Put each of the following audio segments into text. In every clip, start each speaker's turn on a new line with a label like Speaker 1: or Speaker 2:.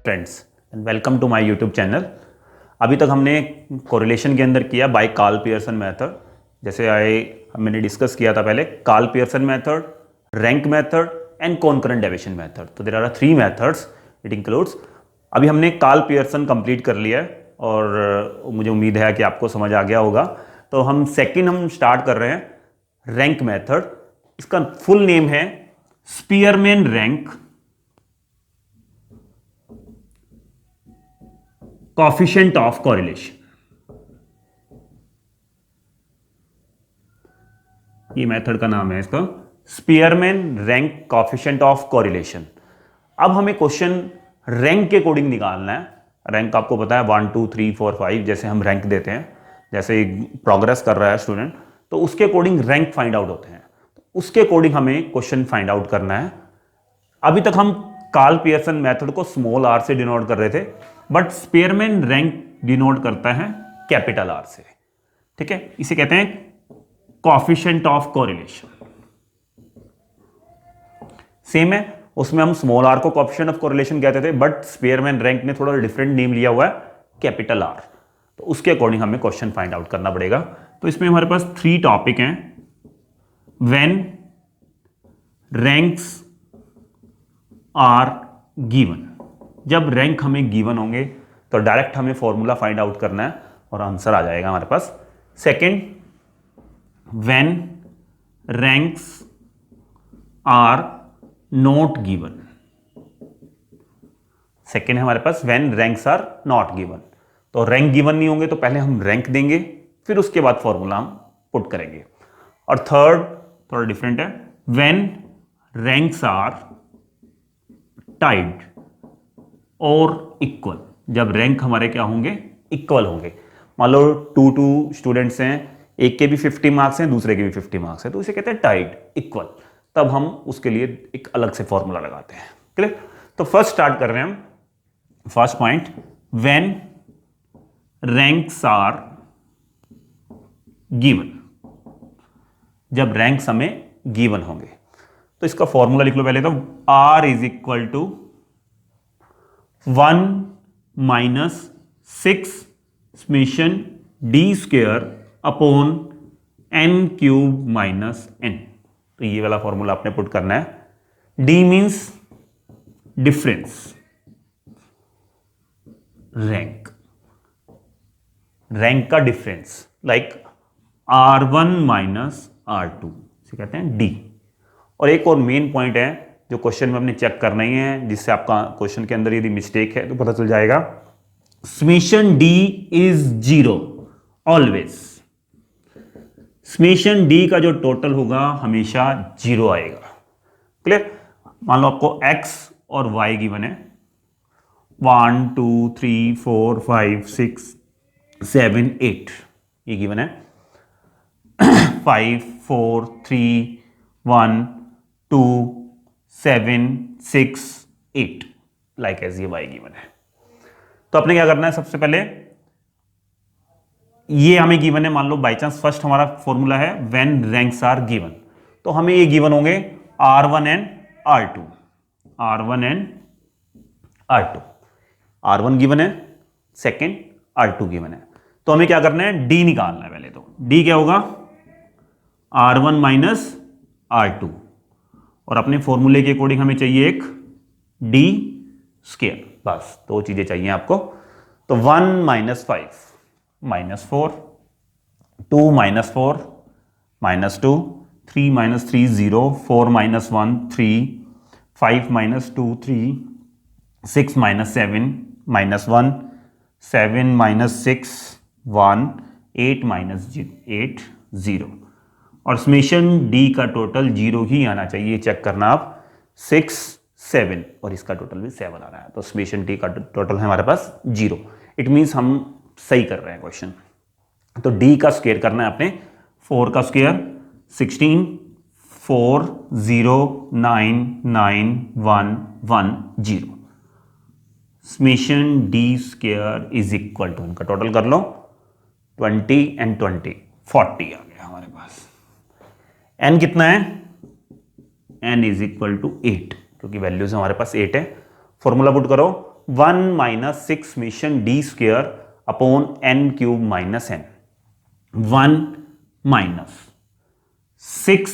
Speaker 1: Friends and welcome to my YouTube channel. अभी तक हमने कोरिलेशन के अंदर किया बाय कार्ल पियर्सन मेथड। जैसे मैंने डिस्कस किया था पहले Karl Pearson method, rank method and concurrent deviation method. तो there are 3 methods it includes. अभी हमने कार्ल पियर्सन कंप्लीट कर लिया है और मुझे उम्मीद है कि आपको समझ आ गया होगा। तो हम स्टार्ट कर रहे हैं रैंक मेथड। इसका फुल नेम है Spearman rank coefficient of correlation. ये मेथड का नाम है इसका Spearman rank coefficient of correlation. अब हमें क्वेश्चन रैंक के अकॉर्डिंग निकालना है। रैंक आपको पता है 1 2 3 4 5 जैसे हम रैंक देते हैं, जैसे प्रोग्रेस कर रहा है स्टूडेंट तो उसके अकॉर्डिंग रैंक फाइंड आउट होते हैं। उसके अकॉर्डिंग हमें क्वेश्चन फाइंड आउट करना है। अभी तक हम कार्ल पियर्सन मेथड को स्मॉल आर से डिनोट कर रहे थे, बट स्पीयरमैन रैंक डिनोट करता है कैपिटल आर से। ठीक है, इसे कहते हैं कोएफिशिएंट ऑफ कोरिलेशन। सेम है, उसमें हम स्मॉल आर को कोएफिशिएंट ऑफ कोरिलेशन कहते थे, बट स्पीयरमैन रैंक ने थोड़ा डिफरेंट नेम लिया हुआ है कैपिटल आर। तो उसके अकॉर्डिंग हमें क्वेश्चन फाइंड आउट करना पड़ेगा। तो इसमें हमारे पास 3 टॉपिक हैं। व्हेन रैंक्स आर गिवन, जब रैंक हमें गिवन होंगे तो डायरेक्ट हमें फॉर्मूला फाइंड आउट करना है और आंसर आ जाएगा हमारे पास। Second, when ranks are not given. Second है हमारे पास when ranks are not given. तो रैंक गिवन नहीं होंगे तो पहले हम रैंक देंगे, फिर उसके बाद फॉर्मूला हम पुट करेंगे। और थर्ड थोड़ा डिफरेंट है, व्हेन रैंक्स आर टाइड और इक्वल। जब रैंक हमारे क्या होंगे, इक्वल होंगे। मान लो 2 स्टूडेंट्स हैं, एक के भी 50 मार्क्स हैं, दूसरे के भी 50 मार्क्स हैं, तो इसे कहते हैं टाइड इक्वल। तब हम उसके लिए एक अलग से फॉर्मूला लगाते हैं। क्लियर? तो फर्स्ट स्टार्ट कर रहे हैं हम। First point, when ranks are given, जब रैंक्स हमें गिवन होंगे तो इसका फॉर्मूला लिख लो पहले। तो R is equal to 1 minus 6 summation D square upon n cube minus n। तो ये वाला फॉर्मूला आपने पुट करना है। D means difference, rank, rank का difference, like R1 minus R2 इसे कहते हैं D। और एक और मेन पॉइंट है जो क्वेश्चन में अपने चेक करना ही है, जिससे आपका क्वेश्चन के अंदर यदि मिस्टेक है तो पता चल जाएगा। Summation D is 0 always. Summation D का जो टोटल होगा हमेशा 0 आएगा। क्लियर? मान लो आपको x और y गिवन है, 1 2 3 4 5 6 7 8 ये गिवन है। 5 4 3 1 2 7 6 8 लाइक एज ये y गिवन है। तो आपने क्या करना है, सबसे पहले ये हमें गिवन है। मान लो बाई चांस फर्स्ट हमारा फॉर्मूला है व्हेन रैंक्स आर गिवन, तो हमें ये गिवन होंगे R1 and R2। R1 and R2, R1 given है, सेकेंड R2 गिवन है। तो हमें क्या करना है, D निकालना है पहले। तो D क्या होगा, R1 माइनस R2। और अपने फॉर्मूले के अकॉर्डिंग हमें चाहिए एक D स्क्वायर। बस 2 चीजें चाहिए आपको। तो 1 minus 5 minus 4, 2 minus 4 minus 2, 3 minus 3 0, 4 minus 1 3, 5 minus 2 3, 6 minus 7 minus 1, 7 minus 6 1, 8 minus 8 0। और समेशन D का टोटल 0 ही आना चाहिए, चेक करना आप। 6 7 और इसका टोटल भी 7 आ रहा है, तो समेशन D का टोटल है हमारे पास 0। इट मीन्स हम सही कर रहे हैं क्वेश्चन। तो D का स्क्वायर करना है आपने, 4 का square 16, 4 0 9 9 1 1 0। Summation D square is equal to, इनका टोटल कर लो, 20 एंड 20 40 आ गया हमारे पास। n कितना है, n इज इक्वल टू 8, क्योंकि वैल्यूज हमारे पास 8 है। फॉर्मूला पुट करो, 1 minus 6 summation D square upon n cube minus n, 1 minus 6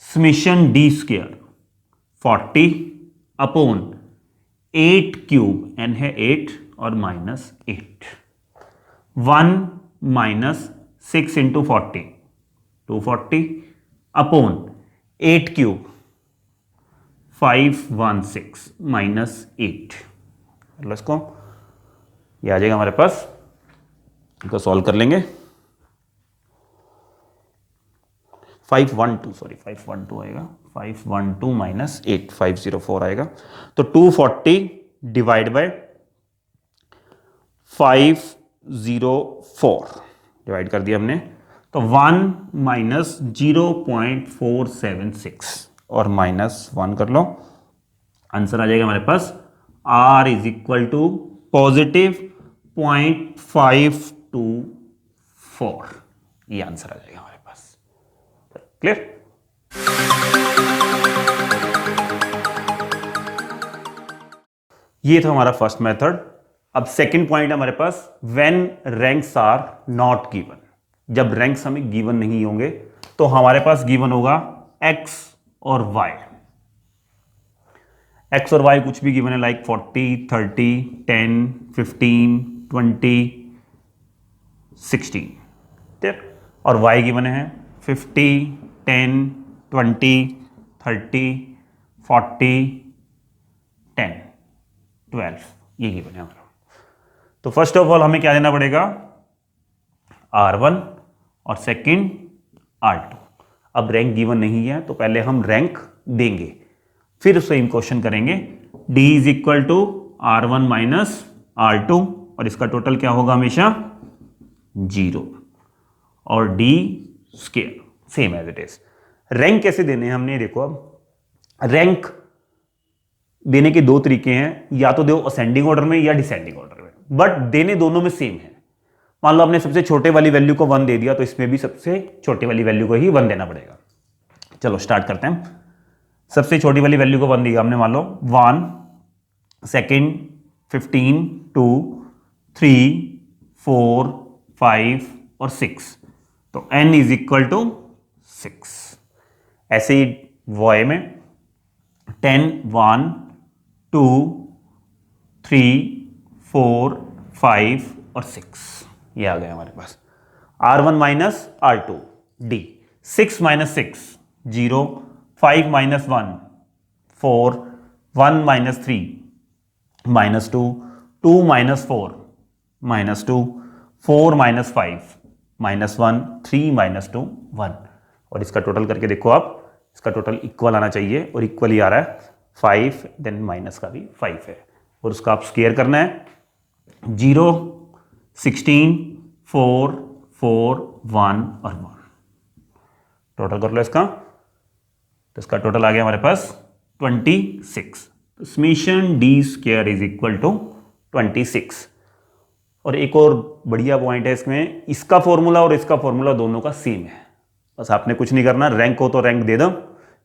Speaker 1: summation D square 40 upon 8 cube, n है 8 और minus 8, 1 minus 6 into 40 240 upon 8 cube 516 minus 8, इसको ये आ जाएगा हमारे पास, इसको सॉल्व कर लेंगे। 512 आएगा, 512 माइनस 8 504 आएगा। तो 240 डिवाइड बाय 504 डिवाइड कर दिया हमने, तो 1 माइनस 0.476 और माइनस 1 कर लो, आंसर आ जाएगा हमारे पास R is equal to positive 0.524, ये आंसर आ जाएगा हमारे पास। क्लियर? ये था हमारा फर्स्ट मेथड। अब सेकंड पॉइंट हमारे पास, when ranks are not given, जब रैंक्स हमें गिवन नहीं होंगे तो हमारे पास गिवन होगा x और y। x और y कुछ भी गिवन है, लाइक 40 30 10 15 20 16, ठीक, और y गिवन है 50 10 20 30 40 10 12, ये गिवन है हमारा। तो फर्स्ट ऑफ ऑल हमें क्या देना पड़ेगा, R1 और सेकंड R2। अब रैंक गिवन नहीं है तो पहले हम रैंक देंगे, फिर सेम क्वेश्चन करेंगे। D is equal to R1 minus R2 और इसका टोटल क्या होगा, हमेशा 0, और D square same as it is. Rank कैसे देने हैं हमने, देखो अब रैंक देने के दो तरीके हैं, या तो दो असेंडिंग ऑर्डर में या डिसेंडिंग ऑर्डर में, बट देने दोनों में सेम है। मान लो आपने सबसे छोटे वाली वैल्यू को 1 दे दिया तो इसमें भी सबसे छोटे वाली वैल्यू को ही 1 देना पड़ेगा। चलो स्टार्ट करते हैं। सबसे छोटी वाली वैल्यू को 1 दिया हमने, मान लो 1, सेकेंड 15 2 3 4 5 और 6, तो n इज इक्वल टू 6। ऐसे ही वॉय में 10 1 2 3 4 5 और 6, ये आ गया हमारे पास। R1 minus R2 D, 6 minus 6 0, 5 minus 1 4, 1 minus 3 minus 2, 2 minus 4 minus 2, 4 minus 5 minus 1, 3 minus 2 1, और इसका टोटल करके देखो आप, इसका टोटल इक्वल आना चाहिए और इक्वल ही आ रहा है 5, देन माइनस का भी 5 है, और उसका आप स्क्वायर करना है 0 16 4 4 1 और 1, टोटल कर लो इसका, तो इसका टोटल आ गया हमारे पास 26। तो summation D square is equal to 26। और एक और बढ़िया पॉइंट है इसमें, इसका फॉर्मूला और इसका फॉर्मूला दोनों का सेम है, बस आपने कुछ नहीं करना, रैंक हो तो रैंक दे दो,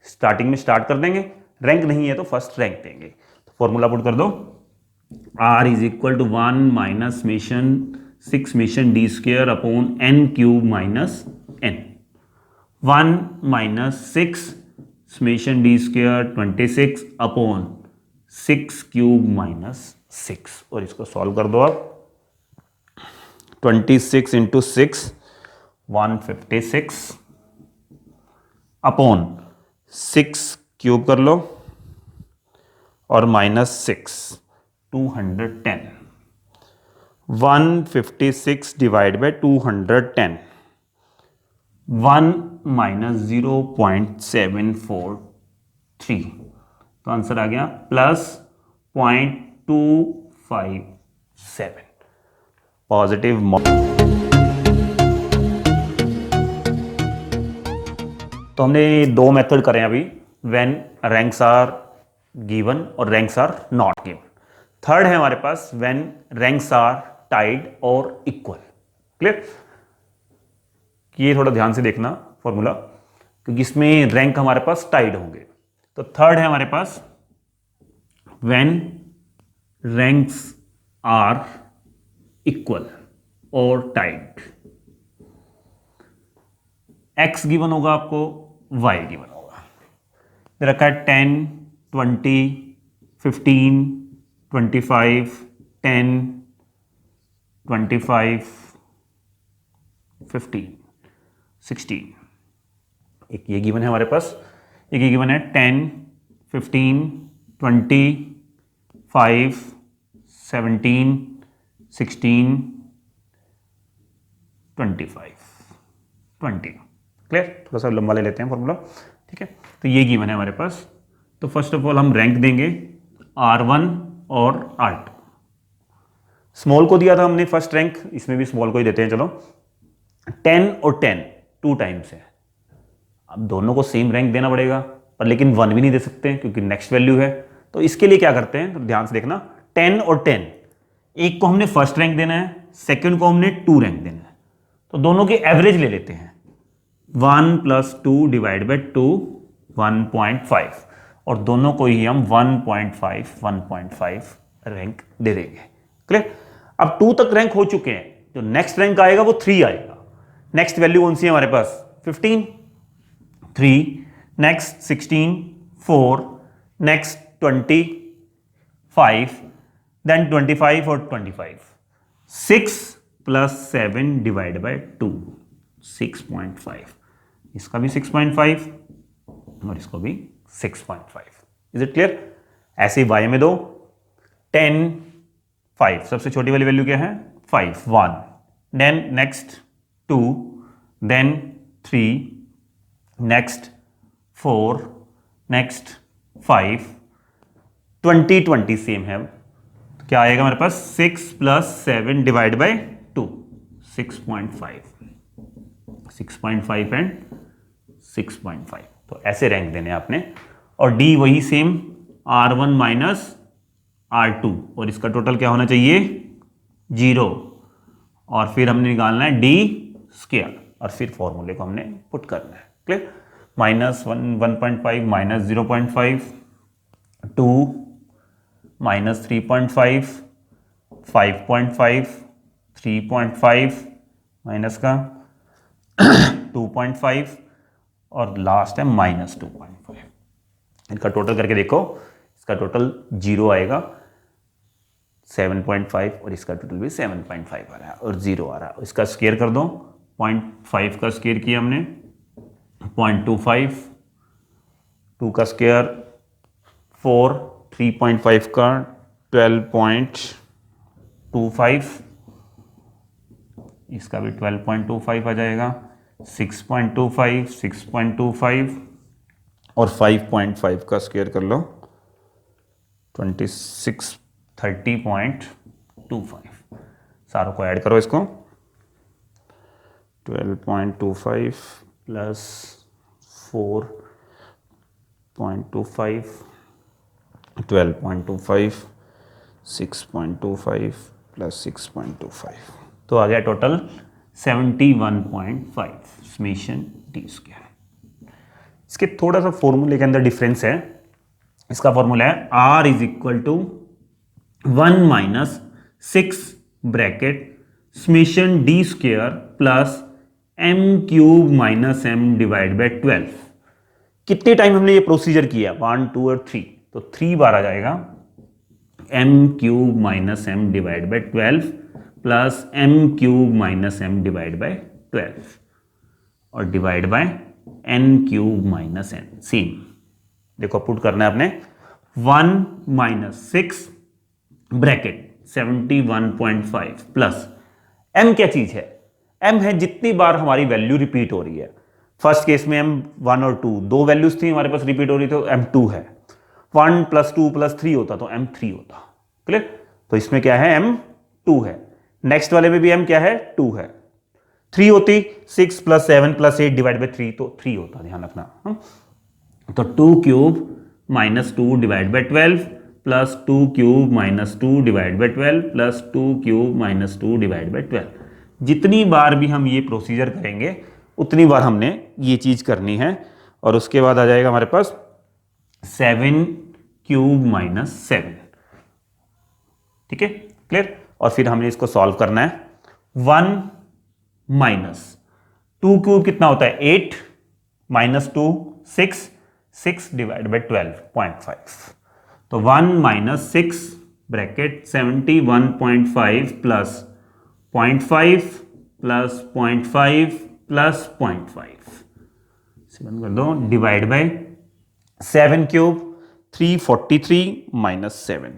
Speaker 1: स्टार्टिंग में स्टार्ट कर देंगे, रैंक नहीं है तो फर्स्ट रैंक देंगे। तो फॉर्मूला पुट कर दो, R is equal to 1 minus summation 6 summation D square upon n cube minus n, 1 minus 6 summation D square 26 upon 6 cube minus 6, और इसको सॉल्व कर दो आप। 26 इंटू 6 156 अपॉन 6 क्यूब कर लो और माइनस 6 210, 156 डिवाइड बाय 210, 1 माइनस 0.743, तो आंसर आ गया प्लस 0.257 पॉजिटिव। तो हमने दो मेथड करें अभी, व्हेन रैंक्स आर गिवन और ranks are not given. Third है हमारे पास व्हेन रैंक्स आर टाइड और इक्वल। क्लियर? ये थोड़ा ध्यान से देखना फॉर्मूला, क्योंकि इसमें रैंक हमारे पास टाइड होंगे। तो थर्ड है हमारे पास व्हेन रैंक्स आर इक्वल और टाइड, एक्स गिवन होगा आपको, वाई गिवन होगा। दे रखा है 10, 20, 15, 25, 10, 25, 15, 16। एक ये गिवन है हमारे पास, एक ये गिवन है 10, 15, 20, 5, 17, 16, 25, 20। क्लियर? थोड़ा सा लंबा ले लेते हैं फॉर्मूला, ठीक है। तो ये गिवन है हमारे पास। तो फर्स्ट ऑफ ऑल हम रैंक देंगे R1 और R2। स्मॉल को दिया था हमने फर्स्ट रैंक, इसमें भी स्मॉल को ही देते हैं। चलो 10 और 10 2 टाइम्स है, अब दोनों को सेम रैंक देना पड़ेगा, पर लेकिन 1 भी नहीं दे सकते क्योंकि नेक्स्ट वैल्यू है। तो इसके लिए क्या करते हैं, तो ध्यान से देखना, 10 और 10, एक को हमने फर्स्ट रैंक देना है, सेकंड को हमने 2 रैंक देना है। तो दोनों की एवरेज ले लेते हैं, 1 + 2 डिवाइड बाई 2 1.5, और दोनों को ही हम 1.5 रैंक दे देंगे। क्लियर? अब 2 तक रैंक हो चुके हैं, जो नेक्स्ट रैंक आएगा वो 3 आएगा। नेक्स्ट वैल्यू कौन सी है हमारे पास, 15, 3, नेक्स्ट 16, 4, नेक्स्ट 25, देन 25 और 25, 6 + 7 डिवाइड बाई 2 6.5, इसका भी 6.5 और इसको भी 6.5। Is it clear? ऐसे ही वाई में दो, 10, 5, सबसे छोटी वाली वैल्यू क्या है, 5, 1, then next 2, then 3, next 4, next 5, 20 20 same है। तो क्या आएगा हमारे पास, 6 + 7 डिवाइड बाई 2 6.5, 6.5 एंड 6.5। तो ऐसे रैंक देने आपने, और डी वही सेम, R1 - R2, और इसका टोटल क्या होना चाहिए, 0, और फिर हमने निकालना है डी स्क्वायर, और फिर फॉर्मूले को हमने पुट करना है। क्लियर? -1 1.5 - 0.5, 2 - 3.5, 5.5, 3.5 माइनस का 2.5, और लास्ट है -2.5। इनका टोटल करके देखो, इसका टोटल 0 आएगा, 7.5, और इसका टोटल भी 7.5 आ रहा है, और 0 आ रहा है। इसका स्क्वायर कर दो, 0.5 का स्क्वायर किया हमने 0.25, 2 का स्क्वायर 4, 3.5 का 12.25, इसका भी 12.25 आ जाएगा, 6.25, 6.25, और 5.5 का स्क्वायर कर लो 26, 30.25। सारों को ऐड करो, इसको 12.25 + 4.25, 12.25, 6.25 + 6.25, तो आ गया टोटल 71.5 समेशन डी स्क्वायर। इसके थोड़ा सा फॉर्मूले के अंदर डिफरेंस है। इसका फॉर्मूला है R = 1 - 6 bracket summation D square plus m³ - m divide by 12। कितने टाइम हमने ये प्रोसीजर किया, 1, 2 और 3, तो 3 बार आ जाएगा, m³ - m divide by 12 plus m³ - m divide by 12, और divide by n³ - n। Same देखो पुट करना है आपने, 1 - 6 ब्रैकेट 71.5 प्लस m क्या चीज है, m है जितनी बार हमारी वैल्यू रिपीट हो रही है। फर्स्ट केस में m1 और 2 दो वैल्यूज थी हमारे पास रिपीट हो रही, तो m2 है, 1 + 2 + 3 होता तो m3 होता। क्लियर? तो इसमें क्या है, m2 है। नेक्स्ट वाले में भी m क्या है, 2 है। 3 होती, 6 + 7 + 8 डिवाइड बाई 3, तो 3 होता, ध्यान रखना। तो 2³ - 2 divide by 12 plus 2³ - 2 divide by 12 plus 2³ - 2 divide by 12। जितनी बार भी हम ये प्रोसीजर करेंगे उतनी बार हमने ये चीज करनी है, और उसके बाद आ जाएगा हमारे पास 7³ - 7। ठीक है, क्लियर। और फिर हमने इसको सॉल्व करना है। 1 माइनस 2 क्यूब कितना होता है 8, माइनस 2 6, 6 डिवाइड बाई 12.5। तो 1 minus 6 bracket 71.5 plus 0.5 plus 0.5 plus 0.5 से बंद कर दो, डिवाइड बाई 7 क्यूब 343 माइनस 7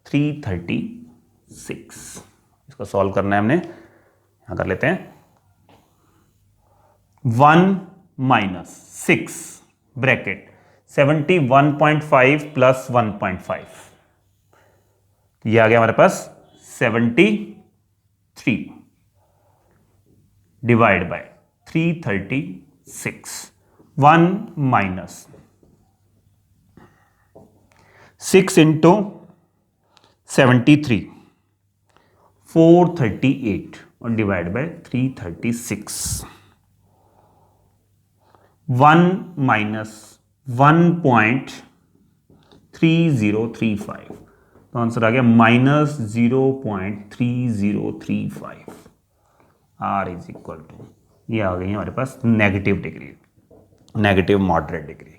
Speaker 1: 336। इसको सॉल्व करना है हमने, यहां कर लेते हैं। 1 माइनस 6 ब्रैकेट 71.5 प्लस 1.5, ये आ गया हमारे पास 73 डिवाइड बाय 336। 1 माइनस 6 इंटू 73 438 और डिवाइड बाय 336। 1 माइनस 1.3035, तो आंसर आ गया minus 0.3035। R is equal to, ये आ गई हमारे पास negative degree, negative moderate degree.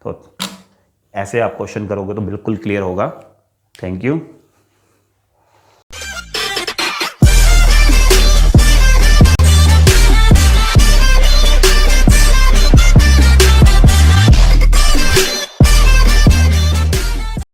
Speaker 1: तो ऐसे आप क्वेश्चन करोगे तो बिल्कुल क्लियर होगा। Thank you.